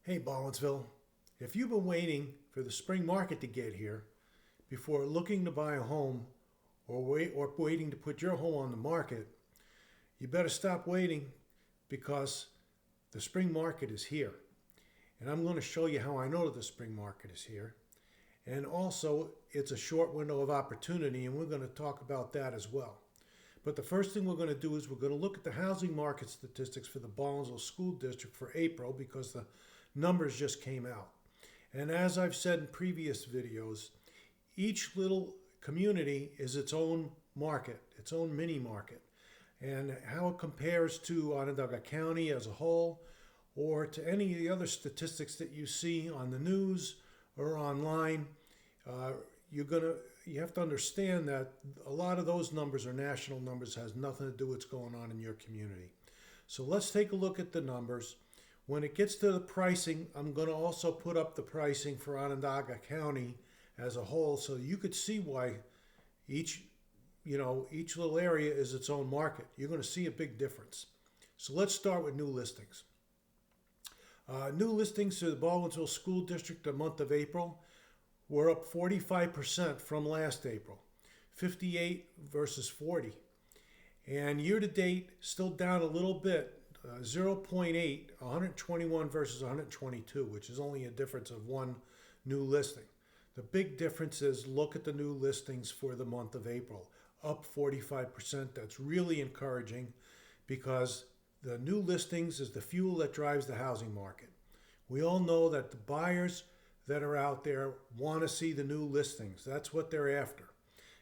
Hey Baldwinsville, if you've been waiting for the spring market to get here before looking to buy a home or waiting to put your home on the market, you better stop waiting because the spring market is here. And I'm going to show you how I know that the spring market is here. And also, it's a short window of opportunity, and we're going to talk about that as well. But the first thing we're going to do is we're going to look at the housing market statistics for the Baldwinsville School District for April because the numbers just came out. And as I've said in previous videos, each little community is its own market, its own mini market. And how it compares to Onondaga County as a whole or to any of the other statistics that you see on the news or online, you have to understand that a lot of those numbers are national numbers, has nothing to do with what's going on in your community. So let's take a look at the numbers. When it gets to the pricing, I'm going to also put up the pricing for Onondaga County as a whole so you could see why each little area is its own market. You're going to see a big difference. So let's start with new listings. New listings to the Baldwinsville School District the month of April were up 45% from last April, 58 versus 40. And year to date, still down a little bit, 0.8, 121 versus 122, which is only a difference of one new listing. The big difference is look at the new listings for the month of April, up 45%. That's really encouraging because the new listings is the fuel that drives the housing market. We all know that the buyers that are out there want to see the new listings. That's what they're after.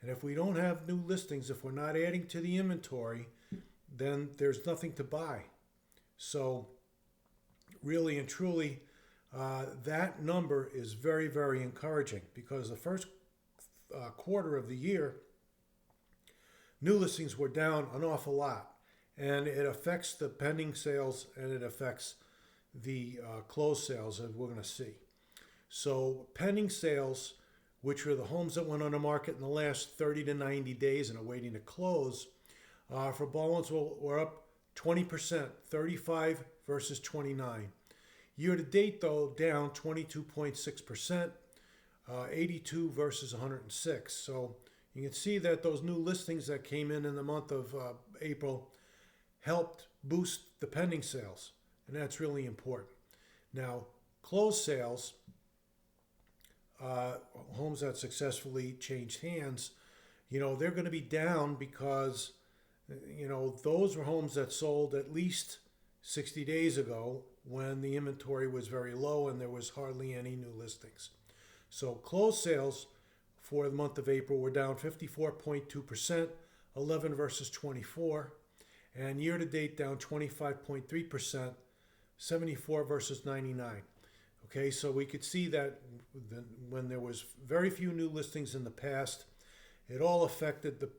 And if we don't have new listings, if we're not adding to the inventory, then there's nothing to buy. So really and truly, that number is very, very encouraging because the first quarter of the year, new listings were down an awful lot. And it affects the pending sales and it affects the closed sales, as we're going to see. So pending sales, which are the homes that went on the market in the last 30 to 90 days and are waiting to close, for Baldwinsville were up 20%, 35 versus 29. Year to date, though, down 22.6%, 82 versus 106. So you can see that those new listings that came in the month of April helped boost the pending sales, and that's really important. Now, closed sales, homes that successfully changed hands, they're going to be down because, those were homes that sold at least 60 days ago when the inventory was very low and there was hardly any new listings. So closed sales for the month of April were down 54.2%, 11 versus 24. And year to date down 25.3%, 74 versus 99. Okay, so we could see that when there was very few new listings in the past, it all affected the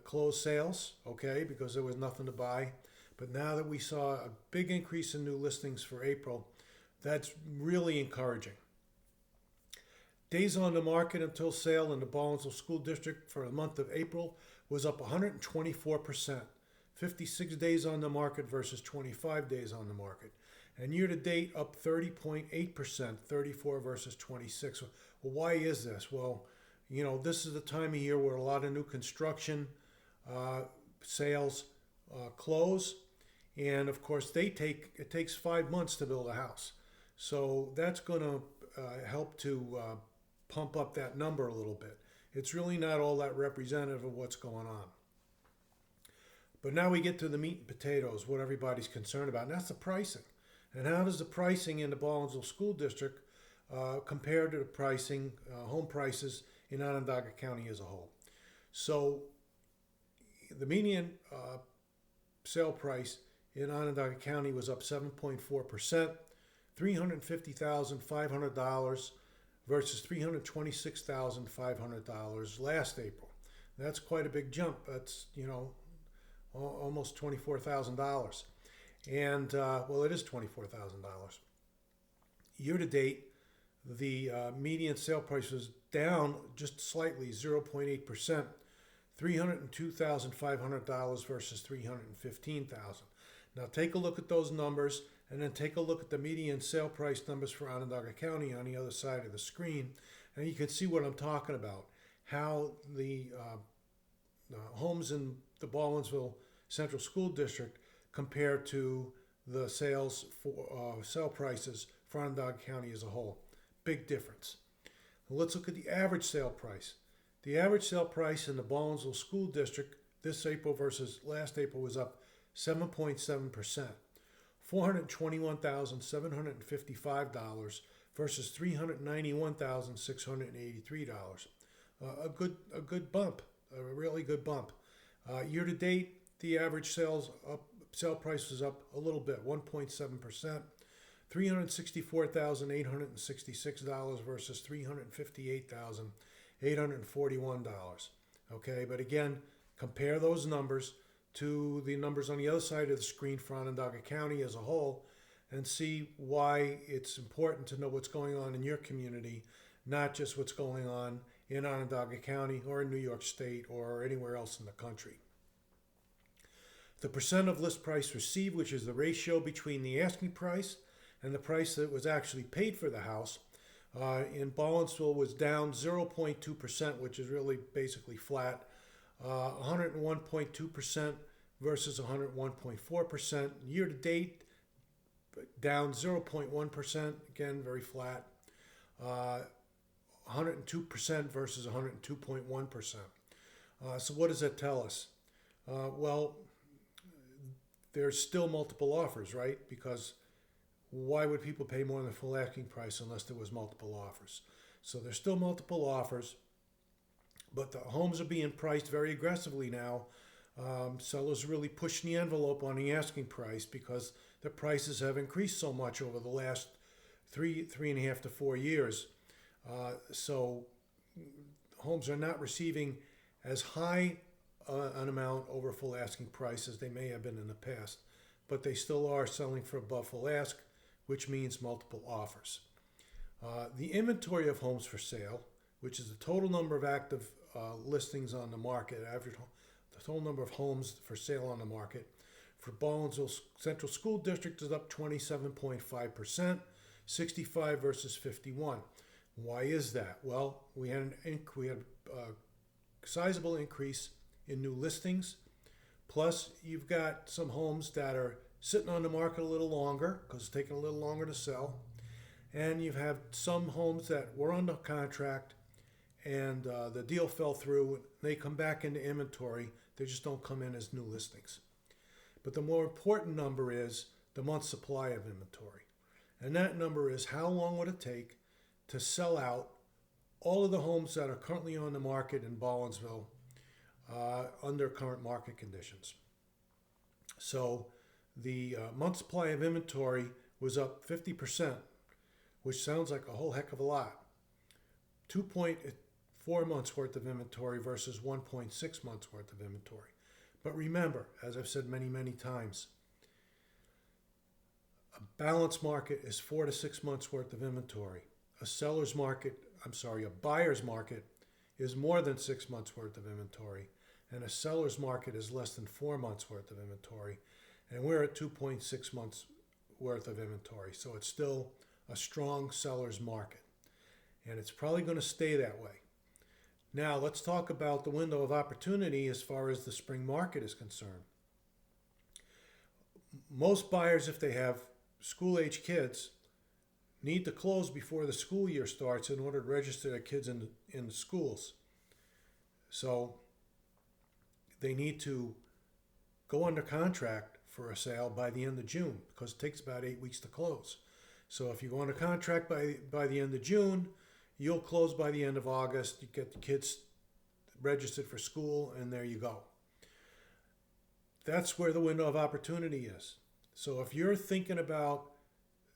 closed sales, okay, because there was nothing to buy. But now that we saw a big increase in new listings for April, that's really encouraging. Days on the market until sale in the Baldwinsville School District for the month of April was up 124%. 56 days on the market versus 25 days on the market. And year to date up 30.8%, 34 versus 26. Well, why is this? Well, this is the time of year where a lot of new construction sales close. And of course, it takes 5 months to build a house. So that's going to help to pump up that number a little bit. It's really not all that representative of what's going on. But now we get to the meat and potatoes, what everybody's concerned about, and that's the pricing. And how does the pricing in the Baldwinsville School District compare to the pricing, home prices in Onondaga County as a whole? So the median sale price in Onondaga County was up 7.4%, $350,500 versus $326,500 last April. That's quite a big jump. That's, almost $24,000. And, it is $24,000. Year to date, the median sale price was down just slightly, 0.8%, $302,500 versus $315,000. Now take a look at those numbers and then take a look at the median sale price numbers for Onondaga County on the other side of the screen, and you can see what I'm talking about. How the homes in the Baldwinsville Central School District compare to the sale prices for Onondaga County as a whole. Big difference. Let's look at the average sale price. The average sale price in the Baldwinsville School District this April versus last April was up 7.7%, $421,755 versus $391,683. A good bump, a really good bump. Year to date, the average sale price was up a little bit, 1.7%, $364,866 versus $358,841. Okay, but again, compare those numbers to the numbers on the other side of the screen for Onondaga County as a whole and see why it's important to know what's going on in your community, not just what's going on in Onondaga County or in New York State or anywhere else in the country. The percent of list price received, which is the ratio between the asking price and the price that was actually paid for the house, in Baldwinsville was down 0.2%, which is really basically flat. 101.2% versus 101.4%. Year to date, down 0.1%, again, very flat. 102% versus 102.1%. So what does that tell us? Well, there's still multiple offers, right? Because why would people pay more than the full asking price unless there was multiple offers? So there's still multiple offers, but the homes are being priced very aggressively now. Sellers really pushing the envelope on the asking price because the prices have increased so much over the last three and a half to 4 years. So homes are not receiving as high an amount over full asking price as they may have been in the past, but they still are selling for above full ask, which means multiple offers. The inventory of homes for sale, which is the total number of active listings on the market, the total number of homes for sale on the market, for Baldwinsville Central School District is up 27.5%, 65 versus 51. Why is that? Well, we had a sizable increase in new listings. Plus, you've got some homes that are sitting on the market a little longer because it's taking a little longer to sell. And you've had some homes that were under contract and the deal fell through. They come back into inventory. They just don't come in as new listings. But the more important number is the month's supply of inventory. And that number is how long would it take to sell out all of the homes that are currently on the market in Baldwinsville under current market conditions. So the month supply of inventory was up 50%, which sounds like a whole heck of a lot. 2.4 months worth of inventory versus 1.6 months worth of inventory. But remember, as I've said many, many times, a balanced market is 4 to 6 months worth of inventory. A buyer's market is more than 6 months worth of inventory, and a seller's market is less than 4 months worth of inventory, and we're at 2.6 months worth of inventory. So it's still a strong seller's market, and it's probably going to stay that way. Now let's talk about the window of opportunity as far as the spring market is concerned. Most buyers, if they have school-age kids, need to close before the school year starts in order to register their kids in the schools. So they need to go under contract for a sale by the end of June because it takes about 8 weeks to close. So if you go under contract by the end of June, you'll close by the end of August. You get the kids registered for school, and there you go. That's where the window of opportunity is. So if you're thinking about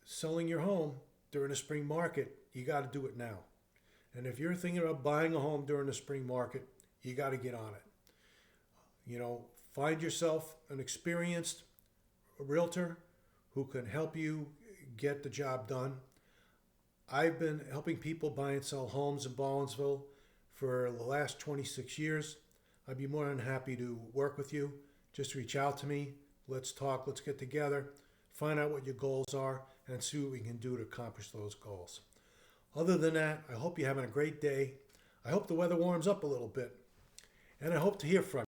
selling your home during the spring market, you got to do it now. And if you're thinking about buying a home during the spring market, you got to get on it. Find yourself an experienced realtor who can help you get the job done. I've been helping people buy and sell homes in Baldwinsville for the last 26 years. I'd be more than happy to work with you. Just reach out to me. Let's talk. Let's get together. find out what your goals are, and see what we can do to accomplish those goals. Other than that, I hope you're having a great day. I hope the weather warms up a little bit, and I hope to hear from you.